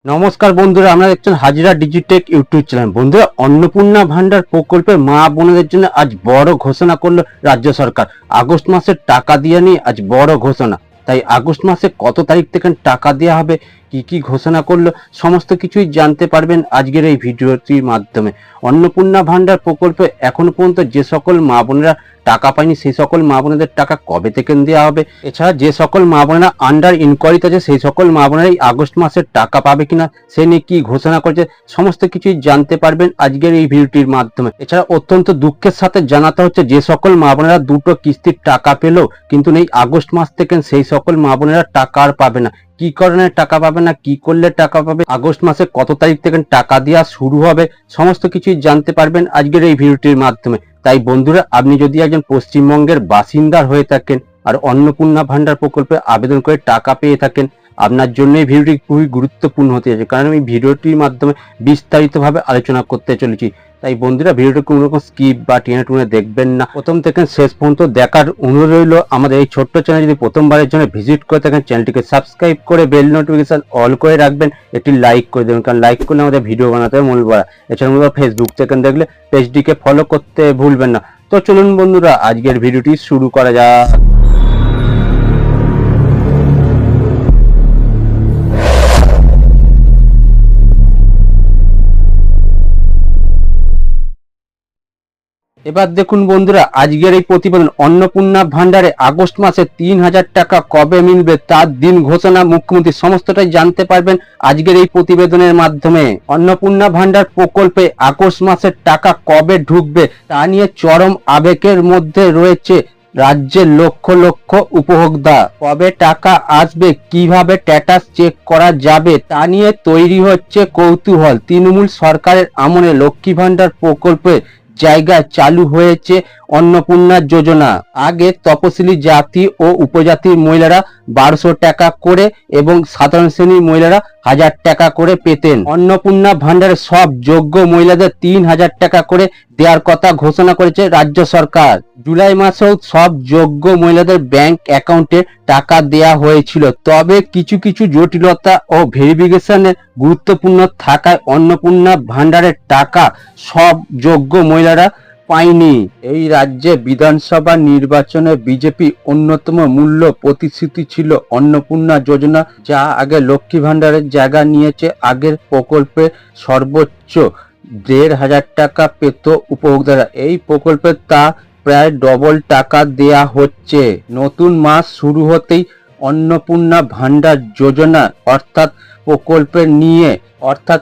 নমস্কার বন্ধুরা, আপনারা দেখছেন হাজিরা ডিজিটেক ইউটিউব চ্যানেল। বন্ধুরা, অন্নপূর্ণা ভান্ডার প্রকল্পে মা বোনদের জন্য আজ বড় ঘোষণা করলো রাজ্য সরকার। আগস্ট মাসের টাকা দিয়ে নিয়ে আজ বড় ঘোষণা। তাই আগস্ট মাসে কত তারিখ থেকে টাকা দেওয়া হবে, কি কি ঘোষণা করলো, সমস্ত কিছুই জানতে পারবেন আজকের এই ভিডিওটির মাধ্যমে। অন্নপূর্ণা ভান্ডার প্রকল্পে এখনো পর্যন্ত যে সকল মা বোনেরা টাকা পায়নি সেই সকল মা বোনেদের টাকা কবে থেকে দেওয়া হবে, এছাড়া যে সকল মা বোনেরা আন্ডার ইনকোয়ারিতে আছে সেই সকল মা বোনেরাই আগস্ট মাসের টাকা পাবে কিনা, সে নিয়ে কি ঘোষণা করেছে, সমস্ত কিছুই জানতে পারবেন আজকের এই ভিডিওটির মাধ্যমে। এছাড়া অত্যন্ত দুঃখের সাথে জানাতে হচ্ছে, যে সকল মা বোনেরা দুটো কিস্তির টাকা পেলেও কিন্তু এই আগস্ট মাস থেকে সেই সকল মা বোনেরা টাকা আর পাবে না। কি কারণে টাকা পাবে না, কি করলে টাকা পাবে, আগস্ট মাসে কত তারিখ থেকে টাকা দেওয়া শুরু হবে, সমস্ত কিছুই জানতে পারবেন আজকের এই ভিডিওটির মাধ্যমে। তাই বন্ধুরা, আপনি যদি একজন পশ্চিমবঙ্গের বাসিন্দা হয়ে থাকেন আর অন্নপূর্ণা ভান্ডার প্রকল্পে আবেদন করে টাকা পেয়ে থাকেন, আপনার জন্য এই ভিডিওটি খুবই গুরুত্বপূর্ণ হতে যাচ্ছে, কারণ আমি ভিডিওটির মাধ্যমে বিস্তারিতভাবে আলোচনা করতে চলেছি। তাই বন্ধুরা, ভিডিওটি কোনো রকম স্কিপ বা টেনে টুনে দেখবেন না, প্রথম থেকে শেষ পর্যন্ত দেখার অনুরোধ রইল। আমাদের এই ছোট্ট চ্যানেল যদি প্রথমবারের জন্য ভিজিট করে থাকেন, চ্যানেলটিকে সাবস্ক্রাইব করে বেল নোটিফিকেশন অল করে রাখবেন, একটি লাইক করে দেবেন, কারণ লাইক করলে আমাদের ভিডিও বানাতে মূল বাড়া। এছাড়া ফেসবুক থেকে দেখলে পেজটিকে ফলো করতে ভুলবেন না। তো চলুন বন্ধুরা, আজকের ভিডিওটি শুরু করা যাক। এবার দেখুন বন্ধুরা, আজকের এই প্রতিবেদন। অন্নপূর্ণা ভান্ডারে আগস্ট মাসে 3,000 টাকা কবে মিলবে তার দিন ঘোষণা মুখ্যমন্ত্রী, সমস্তটাই জানতে পারবেন আজকের এই প্রতিবেদনের মাধ্যমে। অন্নপূর্ণা ভান্ডার প্রকল্পে আগস্ট মাসের টাকা কবে ঢুকবে তা নিয়ে চরম আবেগের মধ্যে রয়েছে রাজ্যের লক্ষ লক্ষ উপভোক্তা। কবে টাকা আসবে, কিভাবে স্ট্যাটাস চেক করা যাবে তা নিয়ে তৈরি হচ্ছে কৌতূহল। তৃণমূল সরকারের আমলে লক্ষ্মী ভান্ডার প্রকল্পে জায়গায় চালু হয়েছে অন্নপূর্ণা যোজনা। আগে তপশিলি জাতি ও উপজাতির মহিলারা 1200 টাকা করে এবং সাধারণ শ্রেণীর মহিলারা 1000 টাকা করে পেতেন। অন্নপূর্ণা ভান্ডারে সব যোগ্য মহিলাদের 3000 টাকা করে দেওয়ার কথা ঘোষণা করেছে রাজ্য সরকার। জুলাই মাসেও সব যোগ্য মহিলাদের ব্যাংক অ্যাকাউন্টে টাকা দেয়া হয়েছিল, তবে কিছু কিছু জটিলতা ও ভেরিফিকেশনের গুরুত্বপূর্ণ থাকায় অন্নপূর্ণা ভান্ডারের টাকা সব যোগ্য মহিলারা পায়নি। এই রাজ্যে বিধানসভা নির্বাচনে বিজেপি অন্যতম মূল্য প্রতিশ্রুতি ছিল অন্নপূর্ণা যোজনা, যা আগে লক্ষ্মী ভান্ডারের জায়গা নিয়েছে। আগের প্রকল্পে সর্বোচ্চ 1,500 টাকা পেত উপভোক্তারা, এই প্রকল্পে তা প্রায় ডবল টাকা দেয়া হচ্ছে। নতুন মাস শুরু হতেই অন্নপূর্ণা ভান্ডার যোজনা প্রকল্পের নিয়ে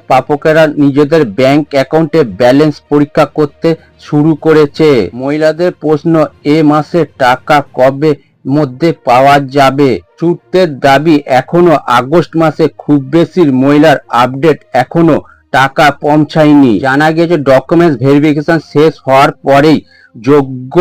প্রাপকেরা নিজেদের ব্যাংক অ্যাকাউন্টে ব্যালেন্স পরীক্ষা করতে শুরু করেছে। মহিলাদের প্রশ্ন, এ মাসে টাকা কবে মধ্যে পাওয়া যাবে? সূত্রের দাবি, এখনো আগস্ট মাসে খুব বেশি মহিলার আপডেট এখনো টাকা পৌঁছায়নি। জানা গেছে ডকুমেন্টস ভেরিফিকেশন শেষ হওয়ার পরেই যোগ্য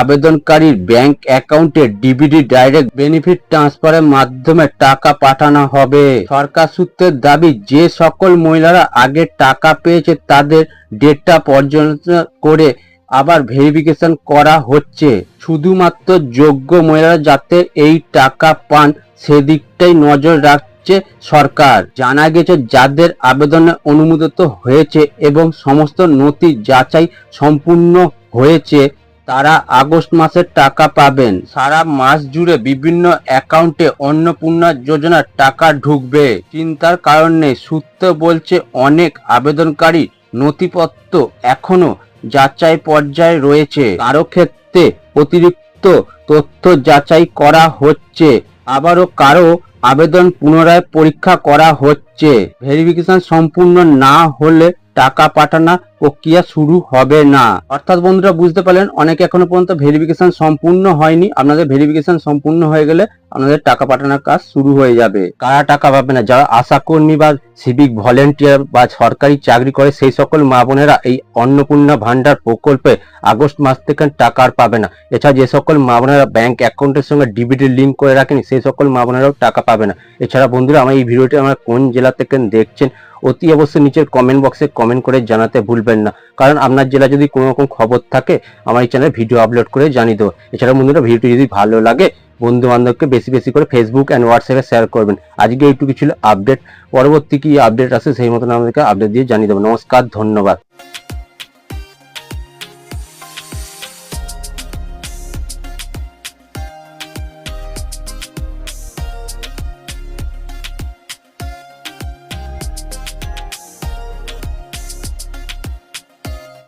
আবেদনকারীর ব্যাংক অ্যাকাউন্টে ডিবিটি ডাইরেক্ট বেনিফিট ট্রান্সফারের মাধ্যমে টাকা পাঠানো হবে। সরকার সূত্রের দাবি, যে সকল মহিলারা আগে টাকা পেয়েছে তাদের ডেটা পর্যালোচনা করে আবার ভেরিফিকেশন করা হচ্ছে। শুধুমাত্র যোগ্য মহিলারা যাতে এই টাকা পান সেদিকটাই নজর রাখছে সরকার। জানা গেছে যাদের আবেদনে অনুমোদিত হয়েছে এবং সমস্ত নথি যাচাই সম্পূর্ণ হয়েছে তারা আগস্ট মাসের টাকা পাবেন। সারা মাস জুড়ে বিভিন্ন অ্যাকাউন্টে অন্নপূর্ণা যোজনার টাকা ঢুকবে, চিন্তার কারণ নেই। সূত্র বলছে অনেক আবেদনকারী নথিপত্র এখনো যাচাই পর্যায়ে রয়েছে, কারো ক্ষেত্রে অতিরিক্ত তথ্য যাচাই করা হচ্ছে, আবারও কারো আবেদন পুনরায় পরীক্ষা করা হচ্ছে। ভেরিফিকেশন সম্পূর্ণ না হলে টাকা পাঠানো প্রক্রিয়া শুরু হবে না। অর্থাৎ বন্ধুরা, বুঝতে পারলেন, অনেকে এখনো পর্যন্ত ভেরিফিকেশন সম্পূর্ণ হয়নি। আপনাদের ভেরিফিকেশন সম্পূর্ণ হয়ে গেলে আপনাদের টাকা পাঠানোর কাজ শুরু হয়ে যাবে। কারা টাকা পাবে না? যারা আশাকর্মী বা সিভিক ভলেন্টিয়ার বা সরকারি চাকরি করে সেই সকল মা বোনেরা এই অন্নপূর্ণা ভান্ডার প্রকল্পে আগস্ট মাস থেকে টাকা আর পাবে না। এছাড়া যে সকল মা বোনেরা ব্যাংক অ্যাকাউন্টের সঙ্গে ডিবিটি লিঙ্ক করে রাখেনি সেই সকল মা বোনেরাও টাকা পাবে না। এছাড়া বন্ধুরা, আমার এই ভিডিওটি আমরা কোন জেলা থেকে দেখছেন অতি অবশ্যই নিচের কমেন্ট বক্সে কমেন্ট করে জানাতে ভুলবেন না, কারণ আপনার জেলা যদি কোনো রকম খবর থাকে আমার এই চ্যানেলে ভিডিও আপলোড করে জানিয়ে দেবো। এছাড়া বন্ধুরা, ভিডিওটি যদি ভালো লাগে বন্ধু বান্ধবকে বেশি বেশি করে ফেসবুক অ্যান্ড হোয়াটসঅ্যাপে শেয়ার করবেন। আজকে এইটুকু ছিল আপডেট। পরবর্তী কি আপডেট আসে সেই মতন আমাদেরকে আপডেট দিয়ে জানিয়ে দেবো। নমস্কার, ধন্যবাদ।